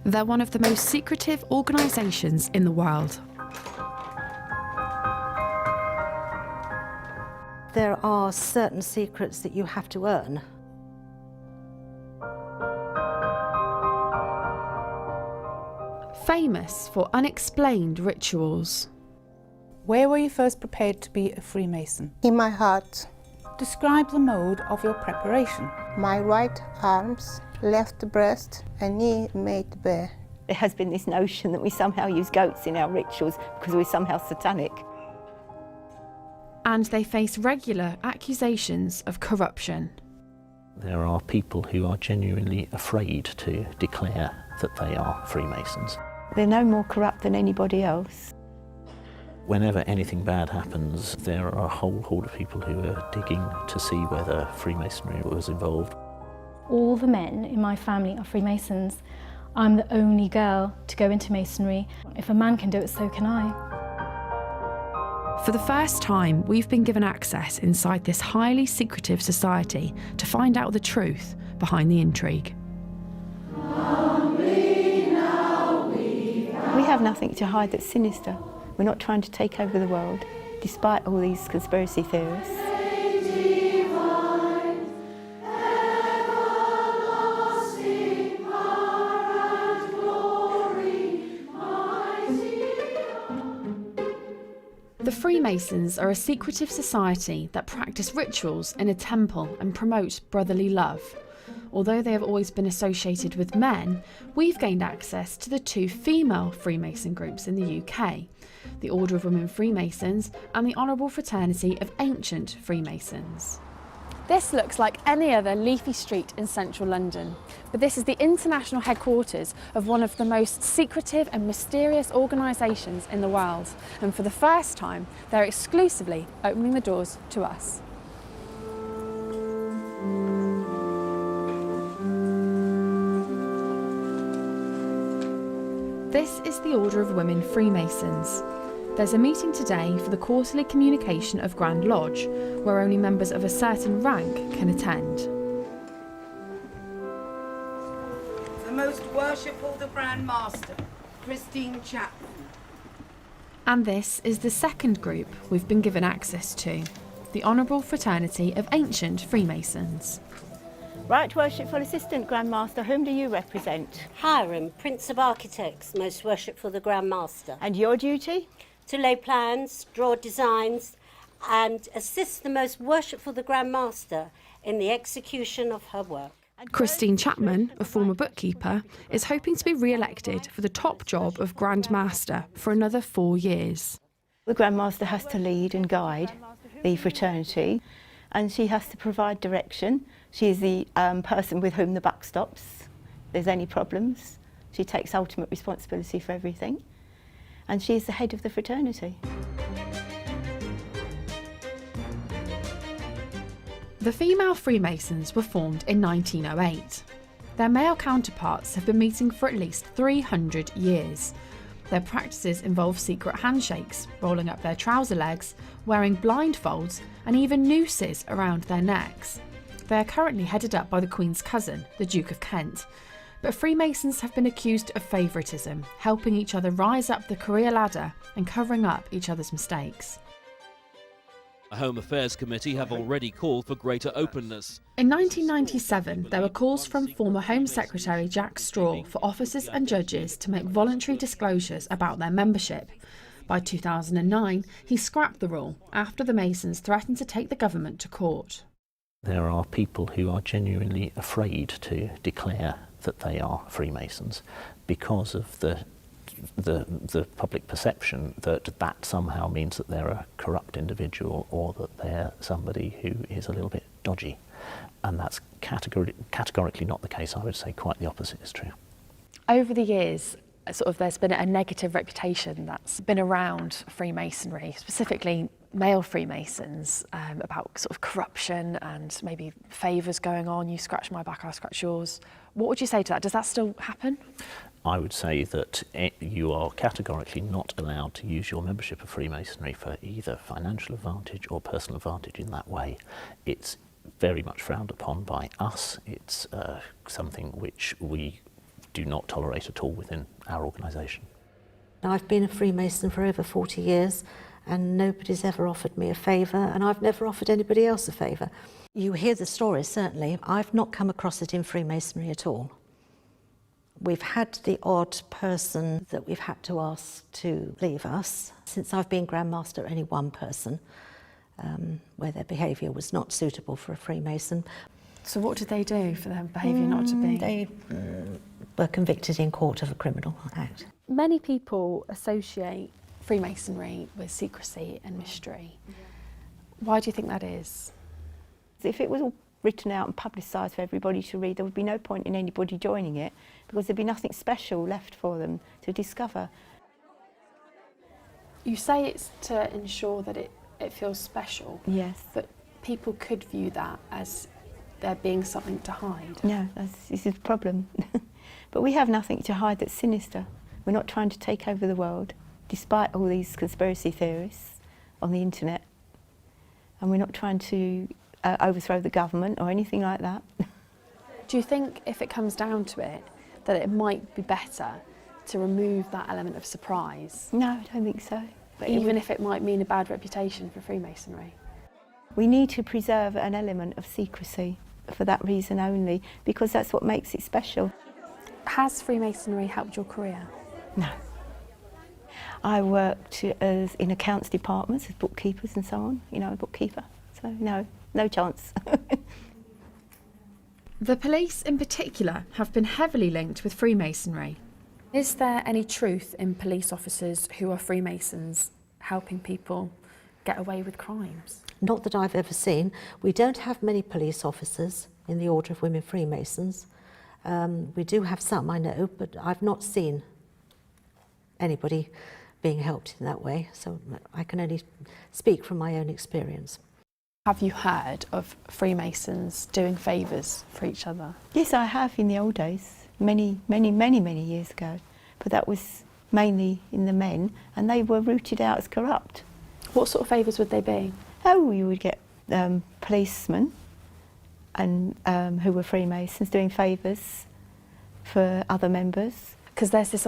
They're one of the most secretive organisations in the world. There are certain secrets that you have to earn. Famous for unexplained rituals. Where were you first prepared to be a Freemason? In my heart. Describe the mode of your preparation. My right arms, left breast and knee made bare. There has been this notion that we somehow use goats in our rituals because we're somehow satanic. And they face regular accusations of corruption. There are people who are genuinely afraid to declare that they are Freemasons. They're no more corrupt than anybody else. Whenever anything bad happens, there are a whole horde of people who are digging to see whether Freemasonry was involved. All the men in my family are Freemasons. I'm the only girl to go into Masonry. If a man can do it, so can I. For the first time, we've been given access inside this highly secretive society to find out the truth behind the intrigue. We have nothing to hide that's sinister. We're not trying to take over the world, despite all these conspiracy theorists. The Freemasons are a secretive society that practice rituals in a temple and promote brotherly love. Although they have always been associated with men, we've gained access to the two female Freemason groups in the UK, the Order of Women Freemasons and the Honourable Fraternity of Ancient Freemasons. This looks like any other leafy street in central London, but this is the international headquarters of one of the most secretive and mysterious organisations in the world, and for the first time they're exclusively opening the doors to us. This is the Order of Women Freemasons. There's a meeting today for the quarterly communication of Grand Lodge, where only members of a certain rank can attend. The Most Worshipful the Grand Master, Christine Chapman. And this is the second group we've been given access to, the Honourable Fraternity of Ancient Freemasons. Right Worshipful Assistant Grand Master, whom do you represent? Hiram, Prince of Architects, Most Worshipful the Grand Master. And your duty? To lay plans, draw designs and assist the Most Worshipful the Grand Master in the execution of her work. Christine Chapman, a former bookkeeper, is hoping to be re-elected for the top job of Grand Master for another 4 years. The Grand Master has to lead and guide the fraternity, and she has to provide direction. She is the person with whom the buck stops. If there's any problems, she takes ultimate responsibility for everything. And she is the head of the fraternity. The female Freemasons were formed in 1908. Their male counterparts have been meeting for at least 300 years. Their practices involve secret handshakes, rolling up their trouser legs, wearing blindfolds, and even nooses around their necks. They are currently headed up by the Queen's cousin, the Duke of Kent. But Freemasons have been accused of favouritism, helping each other rise up the career ladder and covering up each other's mistakes. The Home Affairs Committee have already called for greater openness. In 1997, there were calls from former Home Secretary Jack Straw for officers and judges to make voluntary disclosures about their membership. By 2009, he scrapped the rule after the Masons threatened to take the government to court. There are people who are genuinely afraid to declare that they are Freemasons because of the public perception that somehow means that they're a corrupt individual or that they're somebody who is a little bit dodgy. And that's categorically not the case. I would say quite the opposite is true. Over the years, there's been a negative reputation that's been around Freemasonry, specifically male Freemasons, about corruption and maybe favours going on. You scratch my back, I scratch yours. What would you say to that? Does that still happen? I would say that you are categorically not allowed to use your membership of Freemasonry for either financial advantage or personal advantage in that way. It's very much frowned upon by us. It's something which we do not tolerate at all within our organisation. I've been a Freemason for over 40 years and nobody's ever offered me a favour, and I've never offered anybody else a favour. You hear the stories, certainly. I've not come across it in Freemasonry at all. We've had the odd person that we've had to ask to leave us. Since I've been Grand Master, only one person, where their behaviour was not suitable for a Freemason. So what did they do for their behaviour not to be? They were convicted in court of a criminal act. Many people associate Freemasonry with secrecy and mystery. Why do you think that is? If it was all written out and publicised for everybody to read, there would be no point in anybody joining it, because there'd be nothing special left for them to discover. You say it's to ensure that it feels special. Yes. But people could view that as there being something to hide. No, this is the problem. But we have nothing to hide that's sinister. We're not trying to take over the world, despite all these conspiracy theorists on the internet. And we're not trying to overthrow the government or anything like that. Do you think, if it comes down to it, that it might be better to remove that element of surprise? No, I don't think so. But even if it might mean a bad reputation for Freemasonry? We need to preserve an element of secrecy for that reason only, because that's what makes it special. Has Freemasonry helped your career? No. I worked in accounts departments as bookkeepers and so on, you know, a bookkeeper. So no chance. The police in particular have been heavily linked with Freemasonry. Is there any truth in police officers who are Freemasons helping people get away with crimes? Not that I've ever seen. We don't have many police officers in the Order of Women Freemasons. We do have some, I know, but I've not seen anybody being helped in that way, so I can only speak from my own experience. Have you heard of Freemasons doing favours for each other? Yes, I have in the old days, many years ago, but that was mainly in the men, and they were rooted out as corrupt. What sort of favours would they be? Oh, you would get policemen and who were Freemasons doing favours for other members. Because there's this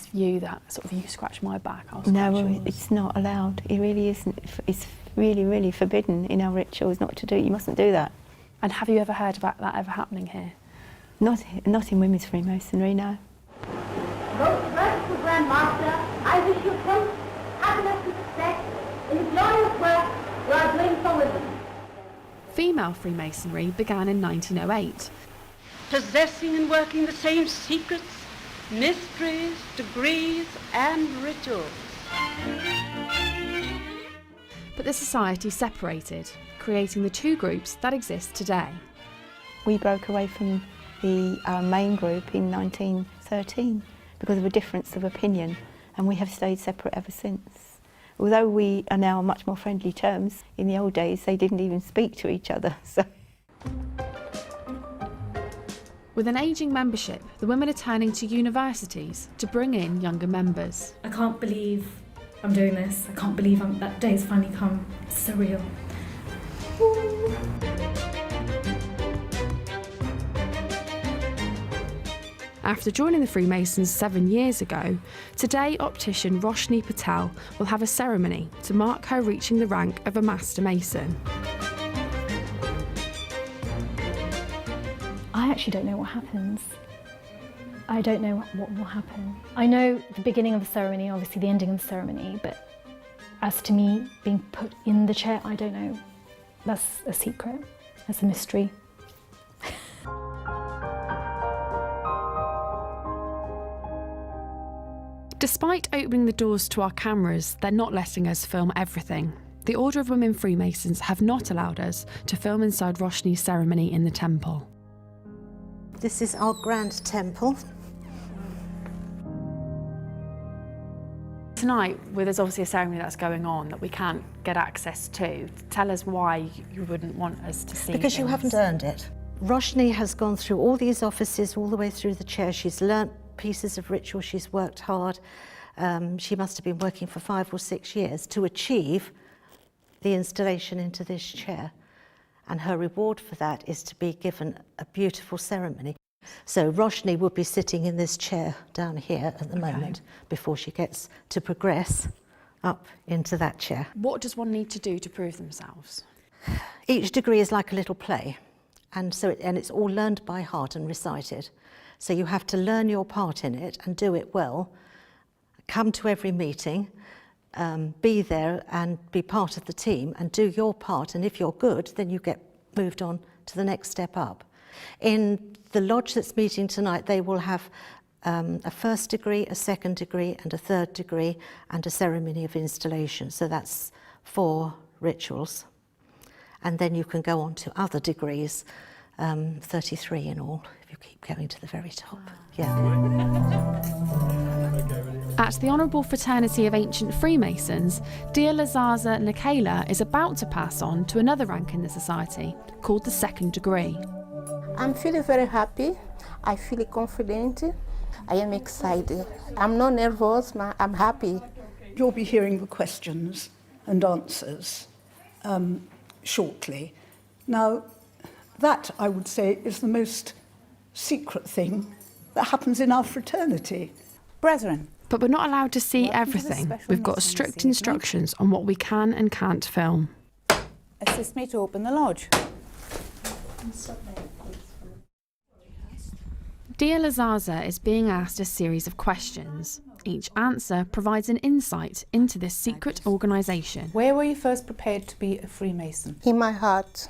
view that sort of, you scratch my back, I'll scratch yours. It's not allowed. It really isn't. It's really forbidden in our rituals not to do it. You mustn't do that. And have you ever heard about that ever happening here? Not in women's Freemasonry, no. Most merciful Grand Master, I wish you health, happiness and success in the glorious work you are doing for women. Female Freemasonry began in 1908. Possessing and working the same secrets, mysteries, degrees and rituals. But the society separated, creating the two groups that exist today. We broke away from the main group in 1913 because of a difference of opinion, and we have stayed separate ever since. Although we are now on much more friendly terms, in the old days they didn't even speak to each other. So. With an ageing membership, the women are turning to universities to bring in younger members. I can't believe I'm doing this. I can't believe that day's finally come. It's surreal. After joining the Freemasons 7 years ago, today optician Roshni Patel will have a ceremony to mark her reaching the rank of a Master Mason. I actually don't know what happens. I don't know what will happen. I know the beginning of the ceremony, obviously the ending of the ceremony, but as to me being put in the chair, I don't know. That's a secret. That's a mystery. Despite opening the doors to our cameras, they're not letting us film everything. The Order of Women Freemasons have not allowed us to film inside Roshni's ceremony in the temple. This is our grand temple. Tonight, there's obviously a ceremony that's going on that we can't get access to. Tell us why you wouldn't want us to see Because things. you haven't earned it. Roshni has gone through all these offices, all the way through the chair. She's learnt pieces of ritual, she's worked hard. She must have been working for 5 or 6 years to achieve the installation into this chair. And her reward for that is to be given a beautiful ceremony. So Roshni would be sitting in this chair down here at the moment before she gets to progress up into that chair. What does one need to do to prove themselves? Each degree is like a little play, and it's all learned by heart and recited. So you have to learn your part in it and do it well, come to every meeting, be there and be part of the team and do your part, and if you're good, then you get moved on to the next step up. In the lodge that's meeting tonight, they will have a first degree, a second degree and a third degree and a ceremony of installation. So that's 4 rituals. And then you can go on to other degrees, 33 in all, if you keep going to the very top. Yeah. At the Honourable Fraternity of Ancient Freemasons, dear Lazaza Nikela is about to pass on to another rank in the society, called the second degree. I'm feeling very happy. I feel confident. I am excited. I'm not nervous, I'm happy. You'll be hearing the questions and answers shortly. Now, that, I would say, is the most secret thing that happens in our fraternity. Brethren. But we're not allowed to see everything. We've got strict instructions on what we can and can't film. Assist me to open the lodge. Dear Lazaza is being asked a series of questions. Each answer provides an insight into this secret organisation. Where were you first prepared to be a Freemason? In my heart.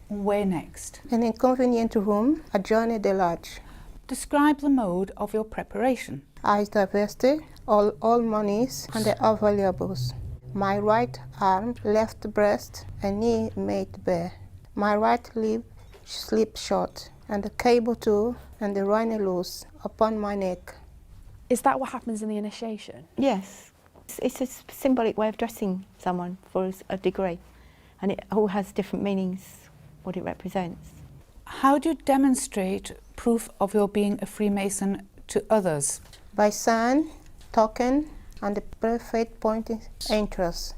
Where next? In a convenient room, adjoining the lodge. Describe the mode of your preparation. I divested all monies and the valuables. My right arm, left breast, and knee made bare. My right lip slipped short, and the cable too, and the ran loose upon my neck. Is that what happens in the initiation? Yes. It's a symbolic way of dressing someone for a degree, and it all has different meanings, what it represents. How do you demonstrate proof of your being a Freemason to others? By sign, token, and the perfect pointing interest.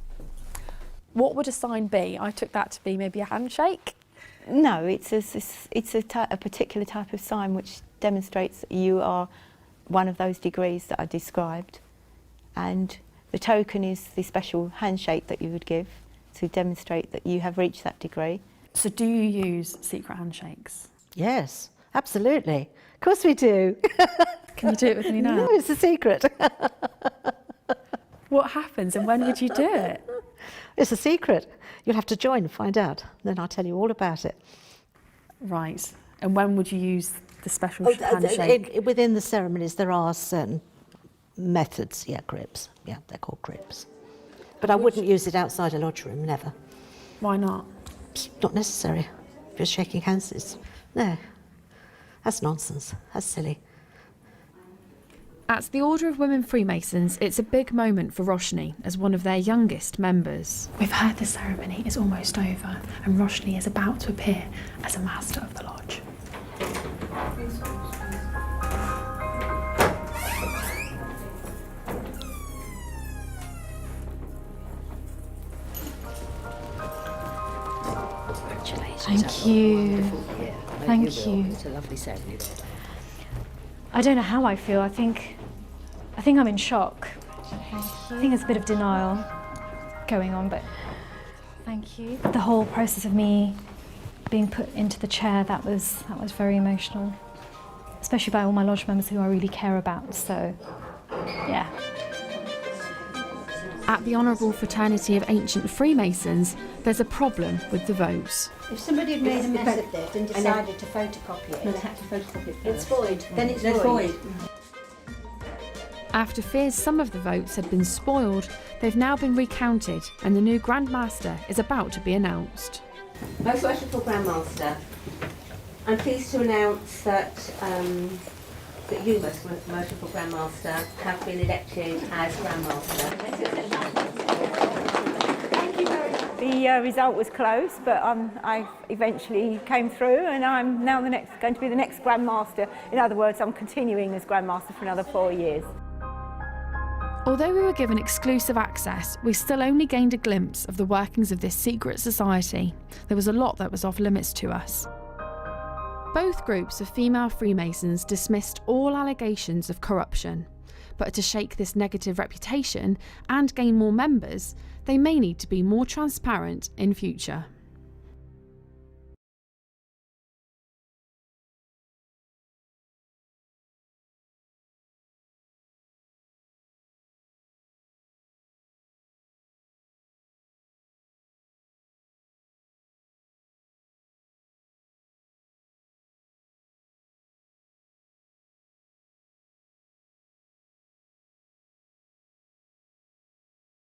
What would a sign be? I took that to be maybe a handshake. No, it's a particular type of sign which demonstrates that you are one of those degrees that I described, and the token is the special handshake that you would give to demonstrate that you have reached that degree. So do you use secret handshakes? Yes, absolutely. Of course we do. Can you do it with me now? No, it's a secret. What happens and when would you do it? It's a secret. You'll have to join and find out. Then I'll tell you all about it. Right. And when would you use the special handshake? Within the ceremonies, there are certain methods. Yeah, grips. Yeah, they're called grips. But I wouldn't use it outside a lodge room, never. Why not? It's not necessary. If you're shaking hands, no. That's nonsense. That's silly. At the Order of Women Freemasons, it's a big moment for Roshni as one of their youngest members. We've heard the ceremony is almost over and Roshni is about to appear as a master of the lodge. Congratulations. Thank you. Thank you. It's a lovely ceremony. I don't know how I feel. I think I'm in shock. I think there's a bit of denial going on, but thank you. The whole process of me being put into the chair, that was very emotional, especially by all my lodge members who I really care about. So, yeah. At the Honourable Fraternity of Ancient Freemasons, there's a problem with the votes. If somebody had made a mess of it and decided to photocopy it, they had to photocopy it. It's void. Then it's void. After fears some of the votes had been spoiled, they've now been recounted and the new Grand Master is about to be announced. Most Worshipful Grand Master, I'm pleased to announce that you, Most Worshipful Grand Master, have been elected as Grand Master. Thank you very much. The result was close, but I eventually came through, and I'm now going to be the next Grand Master. In other words, I'm continuing as Grand Master for another 4 years. Although we were given exclusive access, we still only gained a glimpse of the workings of this secret society. There was a lot that was off limits to us. Both groups of female Freemasons dismissed all allegations of corruption, but to shake this negative reputation and gain more members, they may need to be more transparent in future.